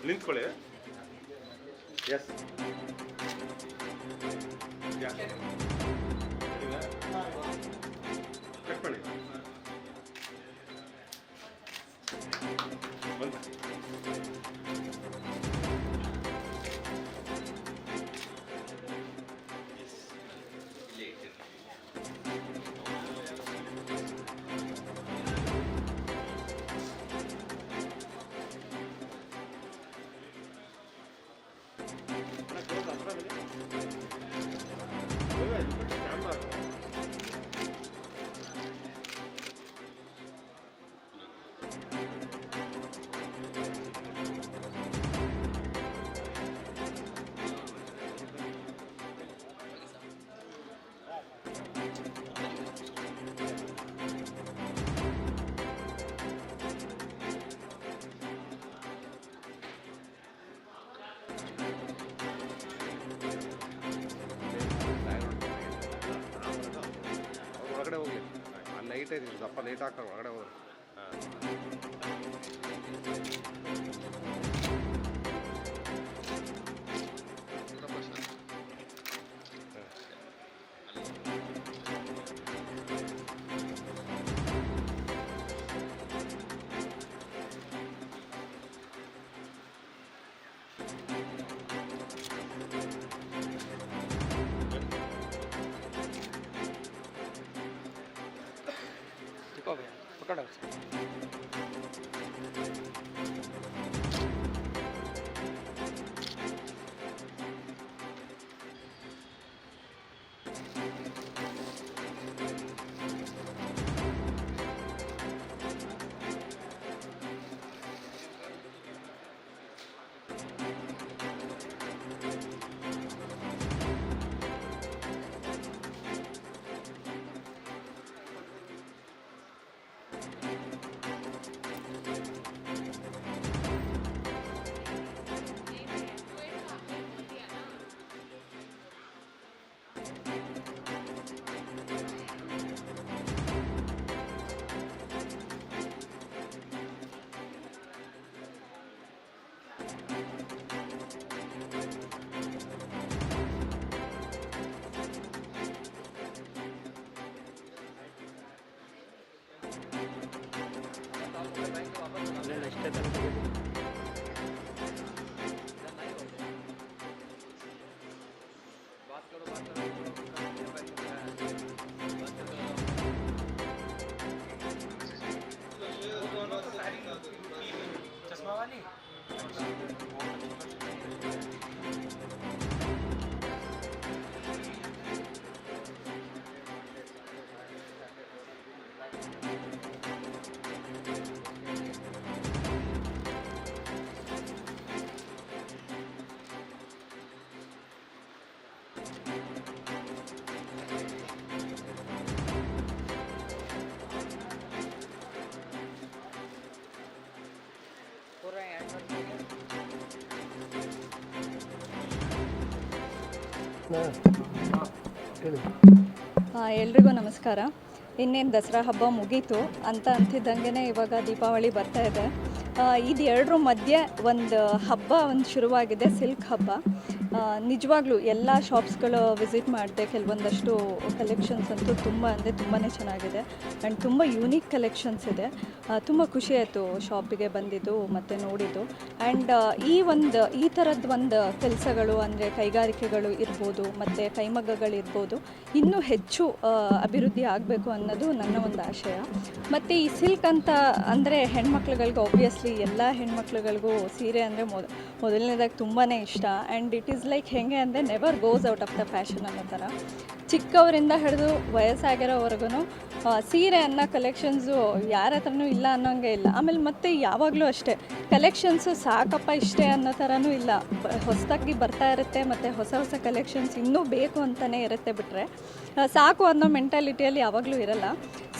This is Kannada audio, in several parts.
ನಿಂತ್ಕೊಳ್ಳಿ. ಎಸ್ ಕಟ್ ಮಾಡಿ ಬಂದು ಒಳಗಡೆ ಹೋಗಿ ಅಲ್ಲಿ ಲೈಟ್ ಇದೆ, ದಪ್ಪ ಲೈಟ್ ಹಾಕೊಂಡು ಒಳಗಡೆ ಹೋಗಿ. पकड़ चश्मा वाली ಎಲ್ರಿಗೂ ನಮಸ್ಕಾರ. ಇನ್ನೇನು ದಸರಾ ಹಬ್ಬ ಮುಗೀತು ಅಂತ ಅಂತಿದ್ದಂಗೆ ಇವಾಗ ದೀಪಾವಳಿ ಬರ್ತಾ ಇದೆ. ಇದು ಎರಡರ ಮಧ್ಯೆ ಒಂದು ಹಬ್ಬ ಶುರುವಾಗಿದೆ, ಸಿಲ್ಕ್ ಹಬ್ಬ. ನಿಜವಾಗ್ಲೂ ಎಲ್ಲ ಶಾಪ್ಸ್ಗಳು ವಿಸಿಟ್ ಮಾಡಿದೆ. ಕೆಲವೊಂದಷ್ಟು ಕಲೆಕ್ಷನ್ಸ್ ಅಂತೂ ತುಂಬಾ ಚೆನ್ನಾಗಿದೆ ಆ್ಯಂಡ್ ತುಂಬ ಯೂನಿಕ್ ಕಲೆಕ್ಷನ್ಸ್ ಇದೆ. ತುಂಬ ಖುಷಿ ಆಯಿತು ಶಾಪಿಗೆ ಬಂದಿದ್ದು ಮತ್ತು ನೋಡಿದ್ದು. ಆ್ಯಂಡ್ ಈ ಥರದ್ದು ಒಂದು ಕೆಲಸಗಳು ಅಂದರೆ ಕೈಗಾರಿಕೆಗಳು ಇರ್ಬೋದು ಮತ್ತು ಕೈಮಗ್ಗಗಳಿರ್ಬೋದು ಇನ್ನೂ ಹೆಚ್ಚು ಅಭಿವೃದ್ಧಿ ಆಗಬೇಕು ಅನ್ನೋದು ನನ್ನ ಒಂದು ಆಶಯ. ಮತ್ತು ಈ ಸಿಲ್ಕ್ ಅಂತ ಅಂದರೆ ಹೆಣ್ಮಕ್ಳುಗಳಿಗೆ ಆಬ್ವಿಯಸ್ಲಿ ಎಲ್ಲ ಹೆಣ್ಮಕ್ಳುಗಳಿಗೂ ಸೀರೆ ಅಂದರೆ ಮೊದಲನೇದಾಗಿ ತುಂಬಾ ಇಷ್ಟ. ಆ್ಯಂಡ್ ಇಟ್ ಈಸ್ ಲೈಕ್ ಹೆಂಗೆ ಅಂದರೆ never goes out of the fashion ಅನ್ನೋ ಥರ. ಚಿಕ್ಕವರಿಂದ ಹಿಡಿದು ವಯಸ್ಸಾಗಿರೋವರೆಗೂ ಸೀರೆ ಅನ್ನೋ ಕಲೆಕ್ಷನ್ಸು ಯಾರ ಹತ್ರನೂ ಇಲ್ಲ ಅನ್ನೋಂಗೆ ಇಲ್ಲ. ಆಮೇಲೆ ಮತ್ತೆ ಯಾವಾಗಲೂ ಅಷ್ಟೇ ಕಲೆಕ್ಷನ್ಸು ಸಾಕಪ್ಪ ಇಷ್ಟೇ ಅನ್ನೋ ಥರನೂ ಇಲ್ಲ. ಹೊಸದಾಗಿ ಬರ್ತಾ ಇರುತ್ತೆ ಮತ್ತು ಹೊಸ ಕಲೆಕ್ಷನ್ಸ್ ಇನ್ನೂ ಬೇಕು ಅಂತಲೇ ಇರುತ್ತೆ, ಬಿಟ್ಟರೆ ಸಾಕು ಅನ್ನೋ ಮೆಂಟಾಲಿಟಿಯಲ್ಲಿ ಯಾವಾಗಲೂ ಇರಲ್ಲ.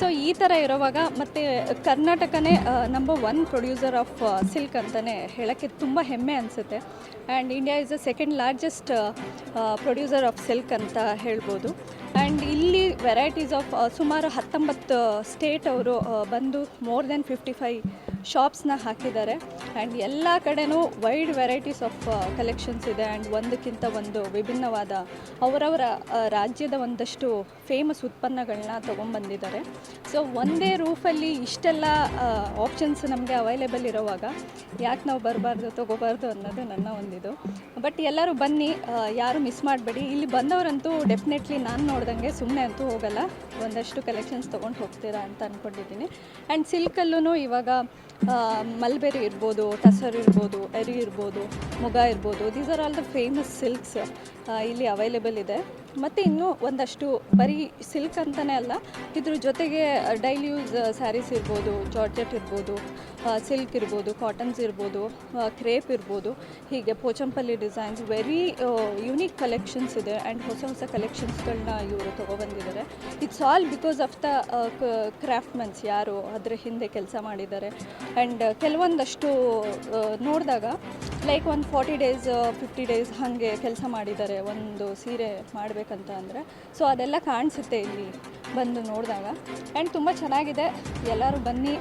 ಸೊ ಈ ಥರ ಇರೋವಾಗ ಮತ್ತು ಕರ್ನಾಟಕನೇ ನಂಬರ್ 1 ಪ್ರೊಡ್ಯೂಸರ್ ಆಫ್ ಸಿಲ್ಕ್ ಅಂತಲೇ ಹೇಳೋಕ್ಕೆ ತುಂಬ ಹೆಮ್ಮೆ ಅನಿಸುತ್ತೆ. And India is the second largest producer of silk ಅಂತ ಹೇಳ್ಬೋದು. ಆ್ಯಂಡ್ ಇಲ್ಲಿ ವೆರೈಟೀಸ್ ಆಫ್ ಸುಮಾರು 19 ಸ್ಟೇಟ್ ಅವರು ಬಂದು ಮೋರ್ ದೆನ್ 55 ಶಾಪ್ಸ್ನ ಹಾಕಿದ್ದಾರೆ. ಆ್ಯಂಡ್ ಎಲ್ಲ ಕಡೆನೂ ವೈಡ್ ವೆರೈಟೀಸ್ ಆಫ್ ಕಲೆಕ್ಷನ್ಸ್ ಇದೆ. ಆ್ಯಂಡ್ ಒಂದಕ್ಕಿಂತ ಒಂದು ವಿಭಿನ್ನವಾದ ಅವರವರ ರಾಜ್ಯದ ಒಂದಷ್ಟು ಫೇಮಸ್ ಉತ್ಪನ್ನಗಳನ್ನ ತೊಗೊಂಬಂದಿದ್ದಾರೆ. ಸೊ ಒಂದೇ ರೂಫಲ್ಲಿ ಇಷ್ಟೆಲ್ಲ ಆಪ್ಷನ್ಸ್ ನಮಗೆ ಅವೈಲೇಬಲ್ ಇರೋವಾಗ ಯಾಕೆ ನಾವು ಬರಬಾರ್ದು ತೊಗೋಬಾರ್ದು ಅನ್ನೋದು ನನ್ನ ಒಂದಿದು. ಬಟ್ ಎಲ್ಲರೂ ಬನ್ನಿ, ಯಾರು ಮಿಸ್ ಮಾಡಬೇಡಿ. ಇಲ್ಲಿ ಬಂದವರಂತೂ ಡೆಫಿನೆಟ್ಲಿ ನಾನು ನೋಡ್ದಂಗೆ ಸುಮ್ಮನೆ ಅಂತೂ ಹೋಗಲ್ಲ, ಒಂದಷ್ಟು ಕಲೆಕ್ಷನ್ಸ್ ತೊಗೊಂಡು ಹೋಗ್ತೀರಾ ಅಂತ ಅಂದ್ಕೊಂಡಿದ್ದೀನಿ. ಆ್ಯಂಡ್ ಸಿಲ್ಕಲ್ಲೂ ಇವಾಗ ಮಲ್ಬೆರಿ ಇರ್ಬೋದು, ಟಸರ್ ಇರ್ಬೋದು, ಎರಿ ಇರ್ಬೋದು, ಮುಗ ಇರ್ಬೋದು, these are all the famous silks ಇಲ್ಲಿ ಅವೈಲೇಬಲ್ ಇದೆ. ಮತ್ತು ಇನ್ನೂ ಒಂದಷ್ಟು ಬರೀ ಸಿಲ್ಕ್ ಅಂತಲೇ ಅಲ್ಲ, ಇದ್ರ ಜೊತೆಗೆ ಡೈಲಿ ಯೂಸ್ ಸ್ಯಾರೀಸ್ ಇರ್ಬೋದು, ಜಾರ್ಜೆಟ್ ಇರ್ಬೋದು, ಸಿಲ್ಕ್ ಇರ್ಬೋದು, ಕಾಟನ್ಸ್ ಇರ್ಬೋದು, ಕ್ರೇಪ್ ಇರ್ಬೋದು, ಹೀಗೆ Pochampalli designs very unique collections ಇದೆ. ಆ್ಯಂಡ್ ಹೊಸ ಹೊಸ ಕಲೆಕ್ಷನ್ಸ್ಗಳನ್ನ ಇವರು ತೊಗೊಬಂದಿದ್ದಾರೆ. It's all because of the craftsmen ಯಾರು ಅದರ ಹಿಂದೆ ಕೆಲಸ ಮಾಡಿದ್ದಾರೆ. ಆ್ಯಂಡ್ ಕೆಲವೊಂದಷ್ಟು ನೋಡಿದಾಗ ಲೈಕ್ ಒಂದು 40 days 50 days ಹಾಗೆ ಕೆಲಸ ಮಾಡಿದ್ದಾರೆ ಒಂದು ಸೀರೆ ಮಾಡಬೇಕಂತ ಅಂದರೆ. ಸೊ ಅದೆಲ್ಲ ಕಾಣಿಸುತ್ತೆ ಇಲ್ಲಿ ಬಂದು ನೋಡಿದಾಗ. ಆ್ಯಂಡ್ ತುಂಬ ಚೆನ್ನಾಗಿದೆ, ಎಲ್ಲರೂ ಬನ್ನಿ,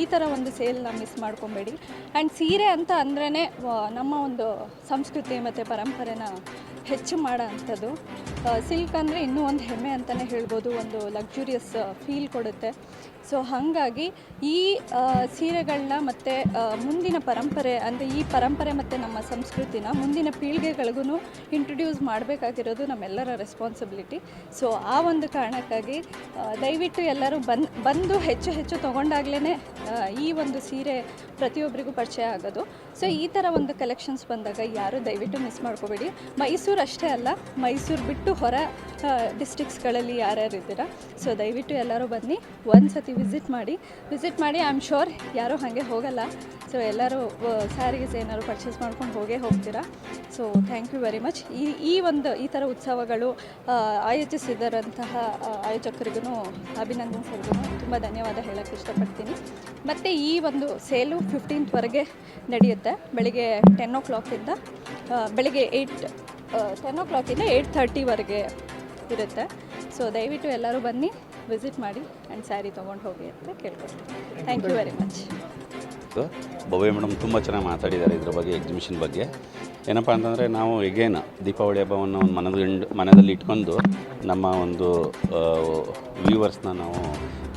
ಈ ಥರ ಒಂದು ಸೇಲ್ನ ಮಿಸ್ ಮಾಡ್ಕೊಬೇಡಿ. ಆ್ಯಂಡ್ ಸೀರೆ ಅಂತ ಅಂದ್ರೇ ನಮ್ಮ ಒಂದು ಸಂಸ್ಕೃತಿ ಮತ್ತು ಪರಂಪರೆನ ಹೆಚ್ಚು ಮಾಡೋ ಅಂಥದ್ದು. ಸಿಲ್ಕ್ ಅಂದರೆ ಇನ್ನೂ ಒಂದು ಹೆಮ್ಮೆ ಅಂತಲೇ ಹೇಳ್ಬೋದು, ಒಂದು ಲಕ್ಸುರಿಯಸ್ ಫೀಲ್ ಕೊಡುತ್ತೆ. ಸೊ ಹಾಗಾಗಿ ಈ ಸೀರೆಗಳನ್ನ ಮತ್ತು ಮುಂದಿನ ಪರಂಪರೆ ಅಂದರೆ ಈ ಪರಂಪರೆ ಮತ್ತು ನಮ್ಮ ಸಂಸ್ಕೃತಿನ ಮುಂದಿನ ಪೀಳಿಗೆಗಳಿಗೂ ಇಂಟ್ರೊಡ್ಯೂಸ್ ಮಾಡಬೇಕಾಗಿರೋದು ನಮ್ಮೆಲ್ಲರ ರೆಸ್ಪಾನ್ಸಿಬಿಲಿಟಿ. ಸೊ ಆ ಒಂದು ಕಾರಣಕ್ಕಾಗಿ ದಯವಿಟ್ಟು ಎಲ್ಲರೂ ಬಂದು ಹೆಚ್ಚು ತೊಗೊಂಡಾಗಲೇ ಈ ಒಂದು ಸೀರೆ ಪ್ರತಿಯೊಬ್ಬರಿಗೂ ಪರಿಚಯ ಆಗೋದು. ಸೊ ಈ ಥರ ಒಂದು ಕಲೆಕ್ಷನ್ಸ್ ಬಂದಾಗ ಯಾರೂ ದಯವಿಟ್ಟು ಮಿಸ್ ಮಾಡ್ಕೋಬೇಡಿ. ಮೈಸೂರು ಅಷ್ಟೇ ಅಲ್ಲ, ಮೈಸೂರು ಬಿಟ್ಟು ಹೊರ ಡಿಸ್ಟ್ರಿಕ್ಸ್ಗಳಲ್ಲಿ ಯಾರ್ಯಾರು ಇದ್ದೀರಾ, ಸೊ ದಯವಿಟ್ಟು ಎಲ್ಲರೂ ಬನ್ನಿ, ಒಂದು ಸತಿ ವಿಸಿಟ್ ಮಾಡಿ. ಐ ಆಮ್ ಶೋರ್ ಯಾರೂ ಹಾಗೆ ಹೋಗಲ್ಲ. ಸೊ ಎಲ್ಲರೂ ಸ್ಯಾರೀಸ್ ಏನಾದ್ರು ಪರ್ಚೇಸ್ ಮಾಡ್ಕೊಂಡು ಹೋಗ್ತೀರಾ. So thank you very much. ಈ ಥರ ಉತ್ಸವಗಳು ಆಯೋಜಿಸಿದರಂತಹ ಆಯೋಜಕರಿಗೂ ಅಭಿನಂದಿಸರಿಗೂ ತುಂಬ ಧನ್ಯವಾದ ಹೇಳೋಕ್ಕೆ ಇಷ್ಟಪಡ್ತೀನಿ. ಮತ್ತು ಈ ಒಂದು ಸೇಲು 15th ನಡೆಯುತ್ತೆ. ಬೆಳಿಗ್ಗೆ 10 o'clock-ಇಂದ ಬೆಳಿಗ್ಗೆ 10 o'clock-ಇಂದ 8:30 ಇರುತ್ತೆ. ಸೊ ದಯವಿಟ್ಟು ಎಲ್ಲರೂ ಬನ್ನಿ, ವಿಸಿಟ್ ಮಾಡಿ ಆ್ಯಂಡ್ ಸ್ಯಾರಿ ತೊಗೊಂಡು ಹೋಗಿ ಅಂತ ಕೇಳ್ಕೊಳ್ತೀನಿ. Thank you very much. Bhavya madam ತುಂಬ ಚೆನ್ನಾಗಿ ಮಾತಾಡಿದ್ದಾರೆ ಇದ್ರ ಬಗ್ಗೆ, ಎಕ್ಸಿಬಿಷನ್ ಬಗ್ಗೆ. ಏನಪ್ಪ ಅಂತಂದರೆ ನಾವು ಎಗೇನ್ ದೀಪಾವಳಿ ಹಬ್ಬವನ್ನು ಒಂದು ಮನದಲ್ಲಿ ಇಟ್ಕೊಂಡು ನಮ್ಮ ಒಂದು ವ್ಯೂವರ್ಸ್ನ ನಾವು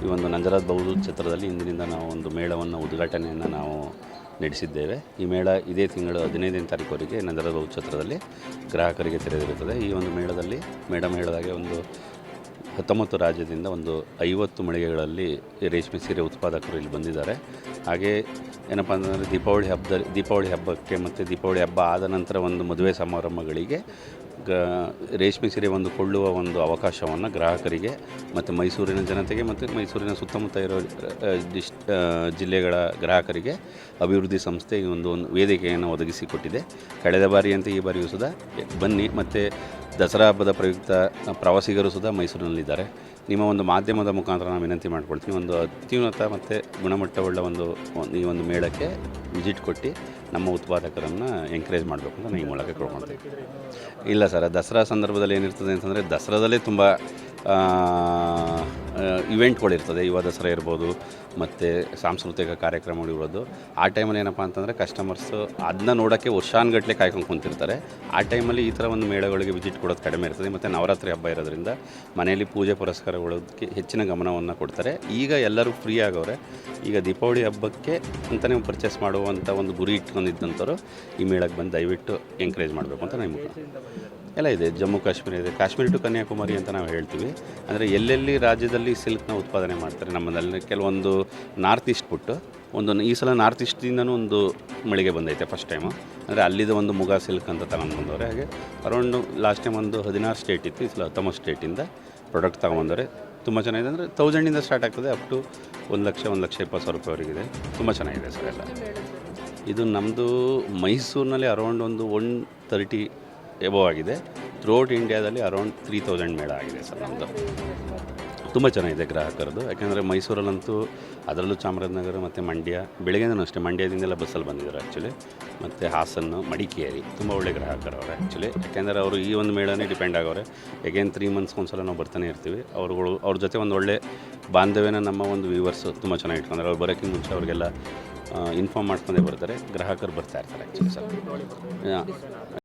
ಈ ಒಂದು ನಂಜರಾಜ್ ಬೌದ್ಧ ಛತ್ರದಲ್ಲಿ ಇಂದಿನಿಂದ ನಾವು ಒಂದು ಮೇಳವನ್ನು ಉದ್ಘಾಟನೆಯನ್ನು ನಾವು ನಡೆಸಿದ್ದೇವೆ. ಈ ಮೇಳ ಇದೇ ತಿಂಗಳು 15ನೇ ತಾರೀಕುವರೆಗೆ ನಂಜರಾಜ್ ಬೌದ್ಧ ಛತ್ರದಲ್ಲಿ ಗ್ರಾಹಕರಿಗೆ ತೆರೆದಿರುತ್ತದೆ. ಈ ಒಂದು ಮೇಳದಲ್ಲಿ ಮೇಡಮ್ ಹೇಳಿದಾಗೆ ಒಂದು 19 ರಾಜ್ಯದಿಂದ ಒಂದು 50 ಮಳಿಗೆಗಳಲ್ಲಿ ರೇಷ್ಮೆ ಸೀರೆ ಉತ್ಪಾದಕರು ಇಲ್ಲಿ ಬಂದಿದ್ದಾರೆ. ಹಾಗೆ ಏನಪ್ಪ ಅಂತಂದರೆ ದೀಪಾವಳಿ ಹಬ್ಬಕ್ಕೆ ಮತ್ತು ದೀಪಾವಳಿ ಹಬ್ಬ ಆದ ನಂತರ ಒಂದು ಮದುವೆ ಸಮಾರಂಭಗಳಿಗೆ ರೇಷ್ಮೆ ಸೀರೆ ಒಂದು ಕೊಳ್ಳುವ ಒಂದು ಅವಕಾಶವನ್ನು ಗ್ರಾಹಕರಿಗೆ ಮತ್ತು ಮೈಸೂರಿನ ಜನತೆಗೆ ಮತ್ತು ಮೈಸೂರಿನ ಸುತ್ತಮುತ್ತ ಇರೋ ಜಿಲ್ಲೆಗಳ ಗ್ರಾಹಕರಿಗೆ ಅಭಿವೃದ್ಧಿ ಸಂಸ್ಥೆ ಈ ಒಂದು ವೇದಿಕೆಯನ್ನು ಒದಗಿಸಿಕೊಟ್ಟಿದೆ. ಕಳೆದ ಬಾರಿಯಂತೆ ಈ ಬಾರಿಯೂ ಸುಧಾ ಬನ್ನಿ. ಮತ್ತು ದಸರಾ ಹಬ್ಬದ ಪ್ರಯುಕ್ತ ಪ್ರವಾಸಿಗರು ಸುಧಾ ಮೈಸೂರಿನಲ್ಲಿದ್ದಾರೆ. ನಿಮ್ಮ ಒಂದು ಮಾಧ್ಯಮದ ಮುಖಾಂತರ ನಾನು ವಿನಂತಿ ಮಾಡ್ಕೊಳ್ತೀನಿ, ಒಂದು ಅತ್ಯುನ್ನತ ಮತ್ತು ಗುಣಮಟ್ಟವುಳ್ಳ ಈ ಒಂದು ಮೇಳಕ್ಕೆ ವಿಸಿಟ್ ಕೊಟ್ಟು ನಮ್ಮ ಉತ್ಪಾದಕರನ್ನು ಎಂಕರೇಜ್ ಮಾಡಬೇಕು ಅಂತ ನಾನು ಈ ಮೂಲಕ ಕೇಳ್ಕೊಳ್ತೀನಿ. ಇಲ್ಲ ಸರ್, ದಸರಾ ಸಂದರ್ಭದಲ್ಲಿ ಏನಿರ್ತದೆ ಅಂತಂದರೆ ದಸರಾದಲ್ಲೇ ತುಂಬ ಇವೆಂಟ್ಗಳಿರ್ತದೆ. ಯುವ ದಸರಾ ಇರ್ಬೋದು ಮತ್ತು ಸಾಂಸ್ಕೃತಿಕ ಕಾರ್ಯಕ್ರಮಗಳಿರ್ಬೋದು. ಆ ಟೈಮಲ್ಲಿ ಏನಪ್ಪ ಅಂತಂದರೆ ಕಸ್ಟಮರ್ಸು ಅದನ್ನ ನೋಡೋಕ್ಕೆ ವರ್ಷಾನುಗಟ್ಟಲೆ ಕಾಯ್ಕೊಂಡು ಕುಂತಿರ್ತಾರೆ. ಆ ಟೈಮಲ್ಲಿ ಈ ಥರ ಒಂದು ಮೇಳಗಳಿಗೆ ವಿಸಿಟ್ ಕೊಡೋದು ಕಡಿಮೆ ಇರ್ತದೆ. ಮತ್ತು ನವರಾತ್ರಿ ಹಬ್ಬ ಇರೋದ್ರಿಂದ ಮನೆಯಲ್ಲಿ ಪೂಜೆ ಪುರಸ್ಕಾರಗಳಕ್ಕೆ ಹೆಚ್ಚಿನ ಗಮನವನ್ನು ಕೊಡ್ತಾರೆ. ಈಗ ಎಲ್ಲರೂ ಫ್ರೀ ಆಗವ್ರೆ. ಈಗ ದೀಪಾವಳಿ ಹಬ್ಬಕ್ಕೆ ಅಂತಲೇ ಪರ್ಚೇಸ್ ಮಾಡುವಂಥ ಒಂದು ಗುರಿ ಇಟ್ಕೊಂಡಿದ್ದಂಥವ್ರು ಈ ಮೇಳಕ್ಕೆ ಬಂದು ದಯವಿಟ್ಟು ಎಂಕರೇಜ್ ಮಾಡಬೇಕು ಅಂತ ನಿಮಗೆ ಎಲ್ಲ ಇದೆ. ಜಮ್ಮು ಕಾಶ್ಮೀರ ಇದೆ, ಕಾಶ್ಮೀರ ಟು ಕನ್ಯಾಕುಮಾರಿ ಅಂತ ನಾವು ಹೇಳ್ತೀವಿ. ಅಂದರೆ ಎಲ್ಲೆಲ್ಲಿ ರಾಜ್ಯದಲ್ಲಿ ಸಿಲ್ಕ್ನ ಉತ್ಪಾದನೆ ಮಾಡ್ತಾರೆ ನಮ್ಮಲ್ಲಿ ಕೆಲವೊಂದು ನಾರ್ತ್ ಈಸ್ಟ್ ಬಿಟ್ಟು ಈ ಸಲ ನಾರ್ತ್ ಈಸ್ಟಿಂದನೂ ಒಂದು ಮಳಿಗೆ ಬಂದೈತೆ ಫಸ್ಟ್ ಟೈಮು. ಅಂದರೆ ಅಲ್ಲಿದ್ದು ಒಂದು ಮುಗ ಸಿಲ್ಕ್ ಅಂತ ತಗೊಂಡು ಬಂದವ್ರೆ. ಹಾಗೆ ಅರೌಂಡು ಲಾಸ್ಟ್ ಟೈಮ್ ಒಂದು 16 ಸ್ಟೇಟ್ ಇತ್ತು, ಈ ಸಲ 19 ಸ್ಟೇಟಿಂದ ಪ್ರಾಡಕ್ಟ್ ತೊಗೊಂಬಂದವ್ರೆ. ತುಂಬ ಚೆನ್ನಾಗಿದೆ. ಅಂದರೆ 1000ಇಂದ ಸ್ಟಾರ್ಟ್ ಆಗ್ತದೆ, ಅಪ್ ಟು 1,20,000 ರೂಪಾಯಿವರೆಗಿದೆ. ತುಂಬ ಚೆನ್ನಾಗಿದೆ ಸರ್ ಎಲ್ಲ. ಇದು ನಮ್ಮದು ಮೈಸೂರಿನಲ್ಲಿ ಅರೌಂಡ್ ಒಂದು 130 ಎಬೋ ಆಗಿದೆ. ಥ್ರೂಔಟ್ ಇಂಡಿಯಾದಲ್ಲಿ ಅರೌಂಡ್ 3000 ಮೇಳ ಆಗಿದೆ ಸರ್ ನಮ್ಮದು. ತುಂಬ ಚೆನ್ನಾಗಿದೆ ಗ್ರಾಹಕರದು. ಯಾಕೆಂದರೆ ಮೈಸೂರಲ್ಲಂತೂ ಅದರಲ್ಲೂ ಚಾಮರಾಜನಗರ ಮತ್ತು ಮಂಡ್ಯ, ಬೆಳಗ್ಗೆನೂ ಅಷ್ಟೇ ಮಂಡ್ಯದಿಂದೆಲ್ಲ ಬಸ್ಸಲ್ಲಿ ಬಂದಿದ್ದಾರೆ ಆ್ಯಕ್ಚುಲಿ. ಮತ್ತು ಹಾಸನ, ಮಡಿಕೇರಿ ತುಂಬ ಒಳ್ಳೆ ಗ್ರಾಹಕರು ಅವರು ಆ್ಯಕ್ಚುಲಿ. ಯಾಕೆಂದರೆ ಅವರು ಈ ಒಂದು ಮೇಳನೇ ಡಿಪೆಂಡ್ ಆಗೋರೆ. ಎಗೇನ್ 3 ಮಂತ್ಸ್ಗೆ ಒಂದ್ಸಲ ನಾವು ಬರ್ತಾನೆ ಇರ್ತೀವಿ. ಅವ್ರ ಜೊತೆ ಒಂದು ಒಳ್ಳೆ ಬಾಂಧವ್ಯನ ನಮ್ಮ ಒಂದು ವ್ಯೂವರ್ಸು ತುಂಬ ಚೆನ್ನಾಗಿ ಇಟ್ಕೊಂಡ್ರೆ. ಅವ್ರು ಬರೋಕ್ಕಿಂತ ಮುಂಚೆ ಅವ್ರಿಗೆಲ್ಲ ಇನ್ಫಾರ್ಮ್ ಮಾಡ್ಕೊಂಡೇ ಬರ್ತಾರೆ. ಗ್ರಾಹಕರು ಬರ್ತಾ ಇರ್ತಾರೆ ಆ್ಯಕ್ಚುಲಿ ಸರ್.